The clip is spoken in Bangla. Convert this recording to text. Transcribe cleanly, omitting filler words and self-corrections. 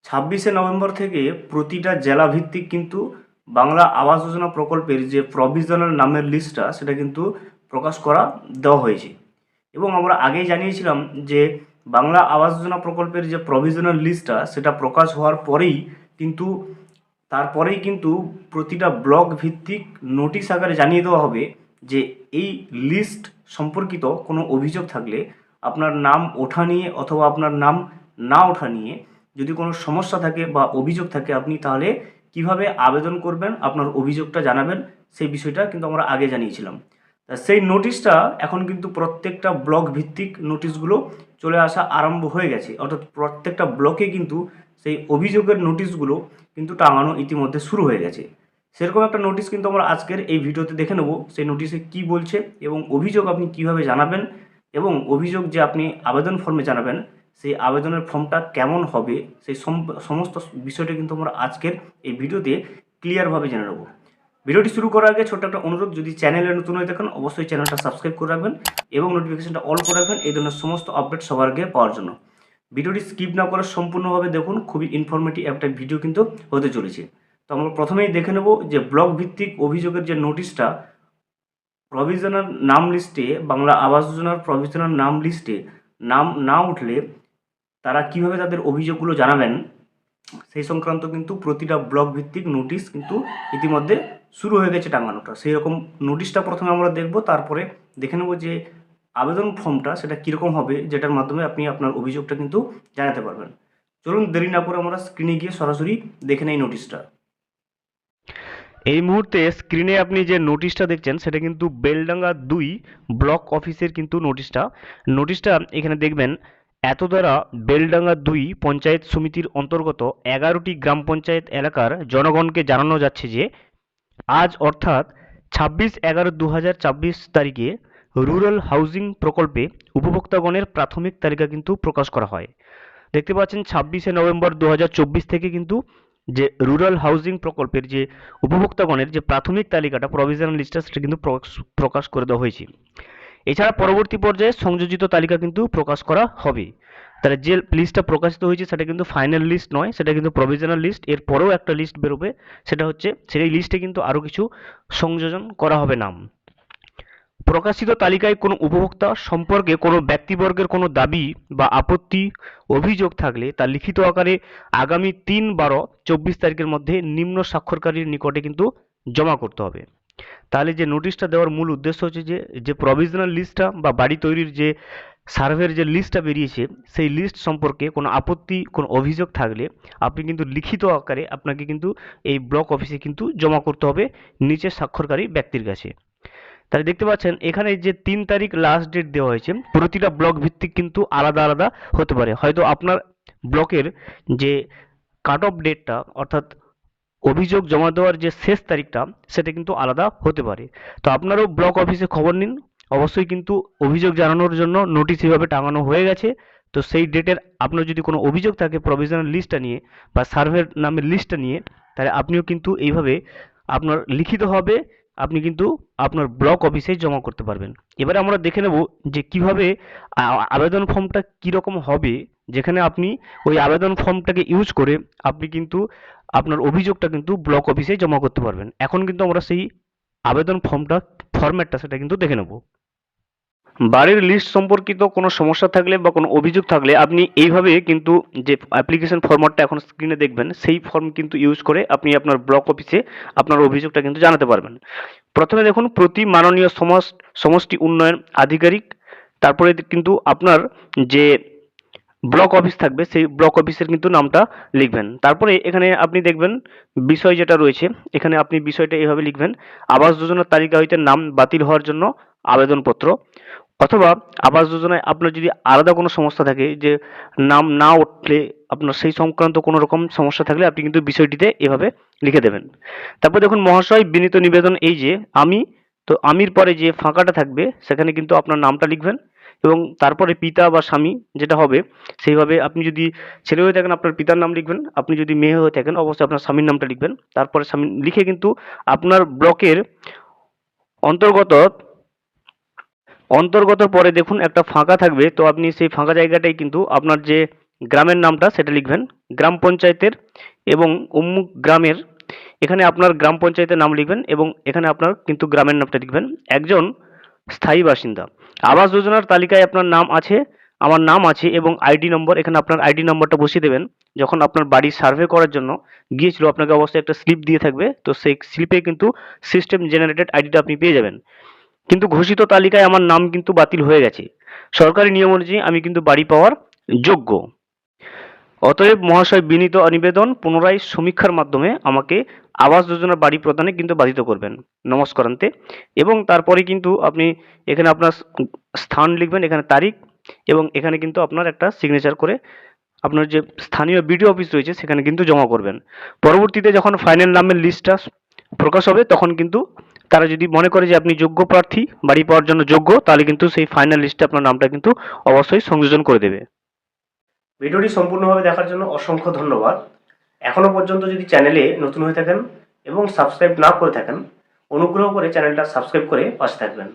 26 নভেম্বর থেকে প্রতিটা জেলা ভিত্তিক কিন্তু বাংলা আবাস যোজনা প্রকল্পের যে প্রভিশনাল নামের লিস্টটা সেটা কিন্তু প্রকাশ করা দেওয়া হয়েছে। এবং আমরা আগেই জানিয়েছিলাম যে বাংলা আবাস যোজনা প্রকল্পের যে প্রভিশনাল লিস্টটা সেটা প্রকাশ হওয়ার পরেই কিন্তু প্রতিটা ব্লক ভিত্তিক নোটিশ আকারে জানিয়ে দেওয়া হবে যে এই লিস্ট সম্পর্কিত কোনো অভিযোগ থাকলে আপনার নাম ওঠা নিয়ে অথবা আপনার নাম না ওঠা নিয়ে যদি কোনো সমস্যা থাকে বা অভিযোগ থাকে আপনি তাহলে কিভাবে আবেদন করবেন, আপনার অভিযোগটা জানাবেন, সেই বিষয়টা কিন্তু আমরা আগে জানিয়েছিলাম। তা সেই নোটিশটা এখন কিন্তু প্রত্যেকটা ব্লক ভিত্তিক নোটিশগুলো চলে আসা আরম্ভ হয়ে গেছে, অর্থাৎ প্রত্যেকটা ব্লকে কিন্তু সেই অভিযোগের নোটিশগুলো কিন্তু টাঙানো ইতিমধ্যে শুরু হয়ে গেছে। সেরকম একটা নোটিশ কিন্তু আমরা আজকের এই ভিডিওতে দেখে নেব সেই নোটিশে কি বলছে এবং অভিযোগ আপনি কিভাবে জানাবেন এবং অভিযোগ যে আপনি আবেদন ফর্মে জানাবেন সেই আবেদনের ফর্মটা কেমন হবে সেই সমস্ত বিষয়টা কিন্তু আমরা আজকের এই ভিডিওতে ক্লিয়ারভাবে জেনে নেব। ভিডিওটি শুরু করার আগে ছোট্ট একটা অনুরোধ, যদি চ্যানেলে নতুন হয়ে থাকেন অবশ্যই চ্যানেলটা সাবস্ক্রাইব করে রাখবেন এবং নোটিফিকেশনটা অল করে রাখবেন এই ধরনের সমস্ত আপডেট সবার আগে পাওয়ার জন্য। ভিডিওটি স্কিপ না করে সম্পূর্ণভাবে দেখুন, খুবই ইনফরমেটিভ একটা ভিডিও কিন্তু হতে চলেছে। তো আমরা প্রথমেই দেখে নেব যে ব্লক ভিত্তিক অভিযোগের যে নোটিশটা প্রভিশনাল নাম লিস্টে, বাংলা আবাস যোজনার প্রভিশনাল নাম লিস্টে নাম না উঠলে তারা কিভাবে তাদের অভিযোগগুলো জানাবেন সেই সংক্রান্ত কিন্তু প্রতিটা ব্লক ভিত্তিক নোটিশ কিন্তু ইতিমধ্যে শুরু হয়ে গেছে টাঙানোটা। সেই রকম নোটিশটা প্রথমে আমরা দেখব, তারপরে দেখে নেব যে আবেদন ফর্মটা সেটা কীরকম হবে যেটার মাধ্যমে আপনি আপনার অভিযোগটা কিন্তু জানাতে পারবেন। চলুন দেরি না করে আমরা স্ক্রিনে গিয়ে সরাসরি দেখে নেই নোটিশটা। এই মুহূর্তে স্ক্রিনে আপনি যে নোটিশটা দেখছেন সেটা কিন্তু বেলডাঙ্গা 2 ব্লক অফিসের কিন্তু নোটিশটা এখানে দেখবেন। এত দ্বারা বেলডাঙ্গা 2 পঞ্চায়েত সমিতির অন্তর্গত 11টি গ্রাম পঞ্চায়েত এলাকার জনগণকে জানানো যাচ্ছে যে আজ অর্থাৎ 26/11/2024 তারিখে রুরাল হাউজিং প্রকল্পে উপভোক্তাগণের প্রাথমিক তালিকা কিন্তু প্রকাশ করা হয়। দেখতে পাচ্ছেন 26 নভেম্বর 2024 থেকে কিন্তু যে রুরাল হাউজিং প্রকল্পের যে উপভোক্তাগণের যে প্রাথমিক তালিকাটা প্রভিশনাল লিস্টটা সেটা কিন্তু প্রকাশ করে দেওয়া হয়েছে। এছাড়া পরবর্তী পর্যায়ে সংযোজিত তালিকা কিন্তু প্রকাশ করা হবে। তাহলে যে লিস্টটা প্রকাশিত হয়েছে সেটা কিন্তু ফাইনাল লিস্ট নয়, সেটা কিন্তু প্রভিশনাল লিস্ট। এর পরেও একটা লিস্ট বেরোবে, সেটা হচ্ছে সেই লিস্টে কিন্তু আরও কিছু সংযোজন করা হবে নাম। প্রকাশিত তালিকায় কোনো উপভোক্তা সম্পর্কে কোনো ব্যক্তিবর্গের কোনো দাবি বা আপত্তি অভিযোগ থাকলে তা লিখিত আকারে আগামী 3/12/24 তারিখের মধ্যে নিম্ন স্বাক্ষরকারীর নিকটে কিন্তু জমা করতে হবে। তাহলে যে নোটিশটা দেওয়ার মূল উদ্দেশ্য হচ্ছে যে প্রভিশনাল লিস্টটা বা বাড়ি তৈরির যে সার্ভের যে লিস্টটা বেরিয়েছে সেই লিস্ট সম্পর্কে কোনো আপত্তি কোনো অভিযোগ থাকলে আপনি কিন্তু লিখিত আকারে আপনাকে কিন্তু এই ব্লক অফিসে কিন্তু জমা করতে হবে নিচে স্বাক্ষরকারী ব্যক্তির কাছে। তাহলে দেখতে পাচ্ছেন এখানে যে 3 তারিখ লাস্ট ডেট দেওয়া হয়েছে, প্রতিটা ব্লক ভিত্তিক কিন্তু আলাদা আলাদা হতে পারে। হয়তো আপনার ব্লকের যে কাট অফ ডেটটা অর্থাৎ অভিযোগ জমা দেওয়ার যে শেষ তারিখটা সেটা কিন্তু আলাদা হতে পারে। তো আপনারও ব্লক অফিসে খবর নিন, অবশ্যই কিন্তু অভিযোগ জানানোর জন্য নোটিশ এভাবে টাঙানো হয়ে গেছে। তো সেই ডেটের আপনার যদি কোনো অভিযোগ থাকে প্রভিশনাল লিস্টটা নিয়ে বা সার্ভের নামের লিস্টটা নিয়ে, তাহলে আপনিও কিন্তু এইভাবে আপনার লিখিতভাবে আপনি কিন্তু আপনার ব্লক অফিসে জমা করতে পারবেন। এবারে আমরা দেখে নেব যে কিভাবে আবেদন ফর্মটা কীরকম হবে, যেখানে আপনি ওই আবেদন ফর্মটাকে ইউজ করে আপনি কিন্তু আপনার অভিযোগটা কিন্তু ব্লক অফিসে জমা করতে পারবেন। এখন কিন্তু আমরা সেই আবেদন ফরম্যাটটা সেটা কিন্তু দেখে নেব। বাড়ির লিস্ট সম্পর্কিত কোনো সমস্যা থাকলে বা কোনো অভিযোগ থাকলে আপনি এইভাবে কিন্তু যে অ্যাপ্লিকেশন ফরম্যাটটা এখন স্ক্রিনে দেখবেন সেই ফর্ম কিন্তু ইউজ করে আপনি আপনার ব্লক অফিসে আপনার অভিযোগটা কিন্তু জানাতে পারবেন। প্রথমে দেখুন প্রতি মাননীয় সমষ্টি উন্নয়ন আধিকারিক, তারপরে কিন্তু আপনার যে ব্লক অফিস থাকবে সেই ব্লক অফিসের কিন্তু নামটা লিখবেন। তারপরে এখানে আপনি দেখবেন বিষয় যেটা রয়েছে, এখানে আপনি বিষয়টা এভাবে লিখবেন: আবাস যোজনার তালিকা হইতে নাম বাতিল হওয়ার জন্য আবেদনপত্র। অথবা আবাস যোজনায় আপনার যদি আলাদা কোনো সমস্যা থাকে যে নাম না উঠলে আপনার সেই সংক্রান্ত কোনো রকম সমস্যা থাকলে আপনি কিন্তু বিষয়টিতে এভাবে লিখে দেবেন। তারপর দেখুন মহাশয় বিনীত নিবেদন এই যে আমি, তো আমির পরে যে ফাঁকাটা থাকবে সেখানে কিন্তু আপনার নামটা লিখবেন এবং তারপরে পিতা বা স্বামী যেটা হবে সেইভাবে আপনি যদি ছেলে হয়ে থাকেন আপনার পিতার নাম লিখবেন, আপনি যদি মেয়ে হয়ে থাকেন অবশ্যই আপনার স্বামীর নামটা লিখবেন। তারপরে স্বামী লিখে কিন্তু আপনার ব্লকের অন্তর্গত অন্তর্গত পরে দেখুন একটা ফাঁকা থাকবে, তো আপনি সেই ফাঁকা জায়গাটাই কিন্তু আপনার যে গ্রামের নামটা সেটা লিখবেন, গ্রাম পঞ্চায়েতের এবং অমুক গ্রামের, এখানে আপনার গ্রাম পঞ্চায়েতের নাম লিখবেন এবং এখানে আপনার কিন্তু গ্রামের নামটা লিখবেন। একজন স্থায়ী বাসিন্দা, আবাস যোজনার তালিকায় আপনার নাম আছে, আমার নাম আছে এবং আইডি নম্বর, এখানে আপনার আইডি নম্বরটা বসিয়ে দেবেন। যখন আপনার বাড়ি সার্ভে করার জন্য গিয়েছিল আপনাকে অবশ্যই একটা স্লিপ দিয়ে থাকবে, তো সেই স্লিপে কিন্তু সিস্টেম জেনারেটেড আইডিটা আপনি পেয়ে যাবেন। কিন্তু ঘোষিত তালিকায় আমার নাম কিন্তু বাতিল হয়ে গেছে, সরকারি নিয়ম অনুযায়ী আমি কিন্তু বাড়ি পাওয়ার যোগ্য। অতএব মহাশয় বিনীত নিবেদন, পুনরায় সমীক্ষার মাধ্যমে আমাকে আবাস যোজনার বাড়ি প্রদানে কিন্তু বাধিত করবেন, নমস্কারান্তে। এবং তারপরে কিন্তু আপনি এখানে আপনার স্থান লিখবেন, এখানে তারিখ, এবং এখানে কিন্তু আপনার একটা সিগনেচার করে আপনার যে স্থানীয় বিডিও অফিস রয়েছে সেখানে কিন্তু জমা করবেন। পরবর্তীতে যখন ফাইনাল নামের লিস্টটা প্রকাশ হবে তখন কিন্তু তারা যদি মনে করে যে আপনি যোগ্য প্রার্থী, বাড়ি পাওয়ার জন্য যোগ্য, তাহলে কিন্তু সেই ফাইনাল লিস্টে আপনার নামটা কিন্তু অবশ্যই সংযোজন করে দেবে। ভিডিওটি সম্পূর্ণভাবে দেখার জন্য অসংখ্য ধন্যবাদ। এখনো পর্যন্ত যদি চ্যানেলে নতুন হয়ে থাকেন এবং সাবস্ক্রাইব না করে থাকেন, অনুগ্রহ করে চ্যানেলটা সাবস্ক্রাইব করে পাশে থাকবেন।